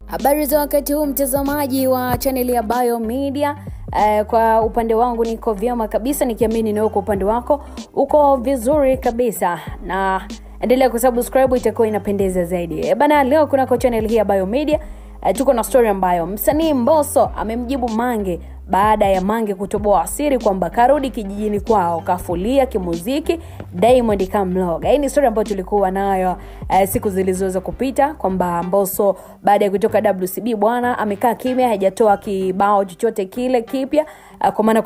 Habari za wakati huu mtazamaji wa channel ya Bayo Media. Kwa upande wangu niko vyema kabisa, nikiamini na uko upande wako uko vizuri kabisa, na endelea kusubscribe, itakuwa inapendeza zaidi. Bana, leo kuna kwa channel hii ya Bayo Media tuko na story ambayo msanii Mbosso amemjibu Mange baada ya Mange kutoboa siri kwamba karudi kijijini kwao kafulia kimuziki Diamond kamloga. Hii ni story ambayo tulikuwa nayo siku zilizoweza kupita kwamba Mbosso baada ya kutoka WCB bwana amekaa kimya, hajatoa kibao chochote kile kipya kwa maana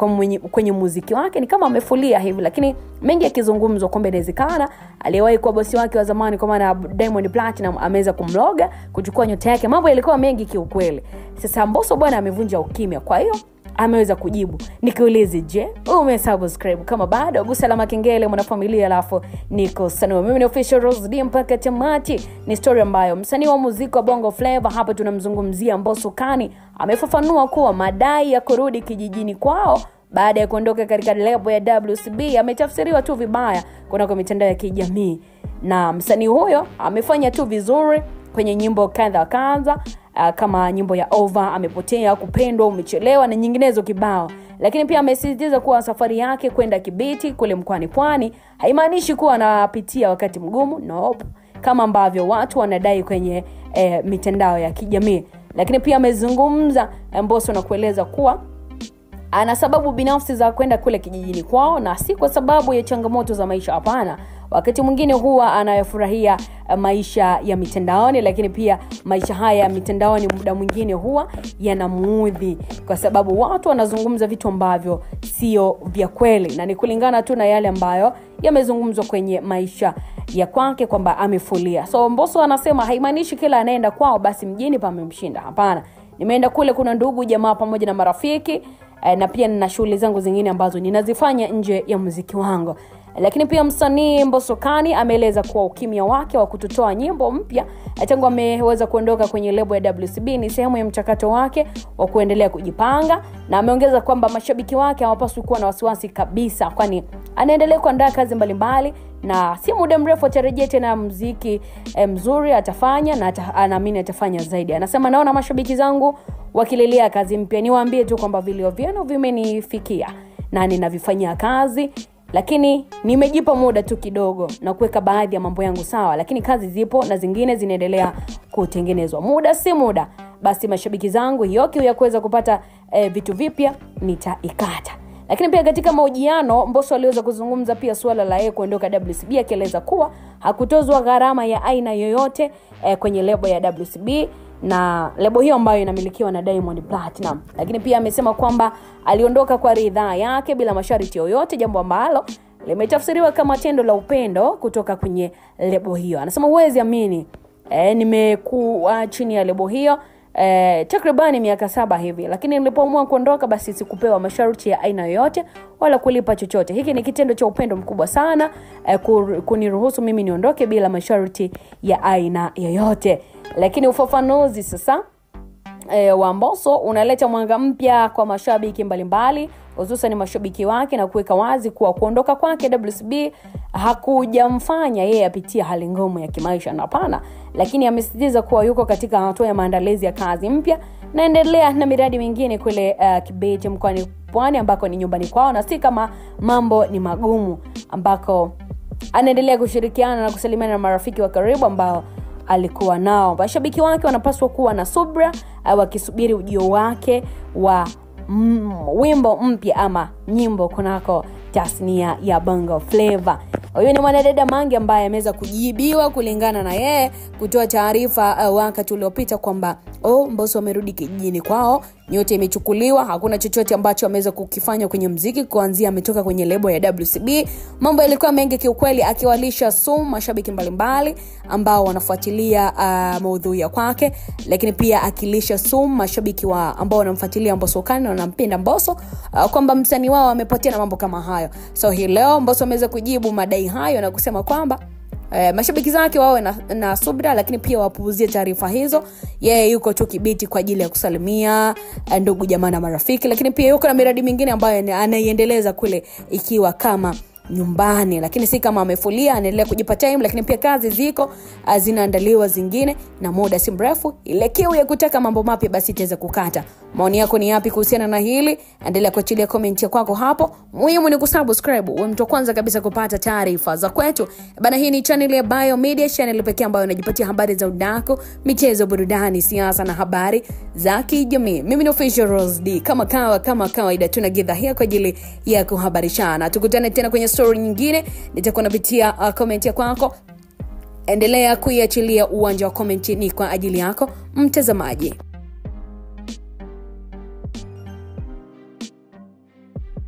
kwenye muziki wake ni kama amefulia hivi, lakini mengi yakizungumzwa kwamba inawezekana aliyewahi kuwa bosi wake wa zamani kwa maana Diamond Platinum ameweza kumloga kuchukua nyota yake. Mambo yalikuwa mengi kiukweli. Sasa Mbosso bwana amevunja ukimya, kwa hiyo ameweza kujibu. Nikiulize, je, umesubscribe? Kama bado, gusa alama kengele mwanafamilia, alafu niko sanua. Mimi ni official Rose D mpaka tamati. Ni story ambayo msanii wa muziki wa Bongo Flava, hapa tunamzungumzia Mbosso Kani, amefafanua kuwa madai ya kurudi kijijini kwao baada ya kuondoka katika lebo ya WCB ametafsiriwa tu vibaya kwa mitandao ya kijamii, na msanii huyo amefanya tu vizuri kwenye nyimbo kadha kama nyimbo ya Over, amepotea, kupendwa, umechelewa na nyinginezo kibao. Lakini pia amesisitiza kuwa safari yake kwenda Kibiti kule mkoani Pwani haimaanishi kuwa anapitia wakati mgumu, nope, kama ambavyo watu wanadai kwenye mitandao ya kijamii. Lakini pia amezungumza Mbosso na kueleza kuwa ana sababu binafsi za kwenda kule kijijini kwao na si kwa sababu ya changamoto za maisha, hapana. Wakati mwingine huwa anayafurahia maisha ya mitandaoni, lakini pia maisha haya ya mitandaoni muda mwingine huwa yanamuudhi kwa sababu watu wanazungumza vitu ambavyo sio vya kweli, na ni kulingana tu na yale ambayo yamezungumzwa kwenye maisha ya kwake kwamba amefulia. So Mbosso anasema haimaanishi kila anaenda kwao basi mjini pamemshinda, hapana. Nimeenda kule, kuna ndugu, jamaa pamoja na marafiki, na pia nina shughuli zangu zingine ambazo ninazifanya nje ya muziki wangu. Lakini pia msanii Mbosso Kani ameeleza kuwa ukimya wake wa kutotoa nyimbo mpya tangu ameweza kuondoka kwenye lebo ya WCB ni sehemu ya mchakato wake wa kuendelea kujipanga, na ameongeza kwamba mashabiki wake hawapaswi kuwa na wasiwasi kabisa, kwani anaendelea kuandaa kazi mbalimbali na si muda mrefu atarejea tena muziki mzuri atafanya, na anaamini atafanya zaidi. Anasema, naona mashabiki zangu wakililia kazi mpya, niwaambie tu kwamba vilio vyenu vimenifikia na ninavifanyia kazi, lakini nimejipa muda tu kidogo na kuweka baadhi ya mambo yangu sawa, lakini kazi zipo na zingine zinaendelea kutengenezwa. Muda si muda, basi mashabiki zangu hiyo kiu ya kuweza kupata vitu vipya nitaikata. Lakini pia katika mahojiano Mbosso aliweza kuzungumza pia suala la yeye kuondoka WCB, akieleza kuwa hakutozwa gharama ya aina yoyote kwenye lebo ya WCB, na lebo hiyo ambayo inamilikiwa na Diamond Platinum. Lakini pia amesema kwamba aliondoka kwa ridhaa yake bila masharti yoyote, jambo ambalo limetafsiriwa kama tendo la upendo kutoka kwenye lebo hiyo. Anasema, huwezi amini, nimekuwa chini ya lebo hiyo takribani miaka 7 hivi, lakini nilipoamua kuondoka basi sikupewa masharti ya aina yoyote wala kulipa chochote. Hiki ni kitendo cha upendo mkubwa sana kuniruhusu mimi niondoke bila masharti ya aina yoyote. Lakini ufafanuzi sasa wa Mbosso unaleta mwanga mpya kwa mashabiki mbalimbali, hususan mashabiki wake, na kuweka wazi kuwa kuondoka kwake WCB hakujamfanya yeye apitie hali ngumu ya kimaisha, na hapana, lakini amesisitiza kuwa yuko katika hatua ya maandalizi ya kazi mpya na endelea na miradi mingine kule Kibiti mkoani Pwani ambako ni nyumbani kwao, na si kama mambo ni magumu, ambako anaendelea kushirikiana na kusalimiana na marafiki wa karibu ambao alikuwa nao. Mashabiki wake wanapaswa kuwa na subra wakisubiri ujio wake wa wimbo mpya ama nyimbo kunako tasnia ya Bongo Flava. Huyo ni mwanadada Mange ambaye ameweza kujibiwa kulingana na yeye kutoa taarifa wakati uliopita kwamba Mbosso amerudi kijijini kwao, nyote imechukuliwa, hakuna chochote ambacho ameweza kukifanya kwenye muziki kuanzia ametoka kwenye lebo ya WCB. Mambo yalikuwa mengi kiukweli, akiwalisha sumu mashabiki mbalimbali ambao wanafuatilia maudhui ya kwake, lakini pia akilisha sumu mashabiki ambao wanamfuatilia Mbosso Kani na wanampenda Mbosso kwamba msanii wao amepotea na mambo kama hayo. So hii leo Mbosso ameweza kujibu madai hayo na kusema kwamba mashabiki zake wawe na subira, lakini pia wapuuzie taarifa hizo. Yeye yuko tu Kibiti kwa ajili ya kusalimia ndugu, jamaa na marafiki, lakini pia yuko na miradi mingine ambayo anaiendeleza kule ikiwa kama nyumbani, lakini si kama amefulia, anaendelea kujipa time, lakini pia kazi ziko zinaandaliwa zingine, na muda si mrefu ile kiu ya kutaka mambo mapya basi itaweza kukata. Maoni yako ni yapi kuhusiana na hili? Endelea kuachilia comment yako hapo. Muhimu ni kusubscribe uwe mtu kwanza kabisa kupata taarifa za kwetu. Bana, hii ni channel ya Bio Media, channel pekee ambayo inajipatia habari za udaku, michezo, burudani, siasa na habari za kijamii. Mimi ni Official Rose D. Kama kawaida tunagidha here kwa ajili ya kuhabarishana. Tukutane tena kwenye story nyingine. Nitakuwa napitia comment yako. Endelea kuiachilia uwanja wa comment ni kwa ajili yako mtazamaji.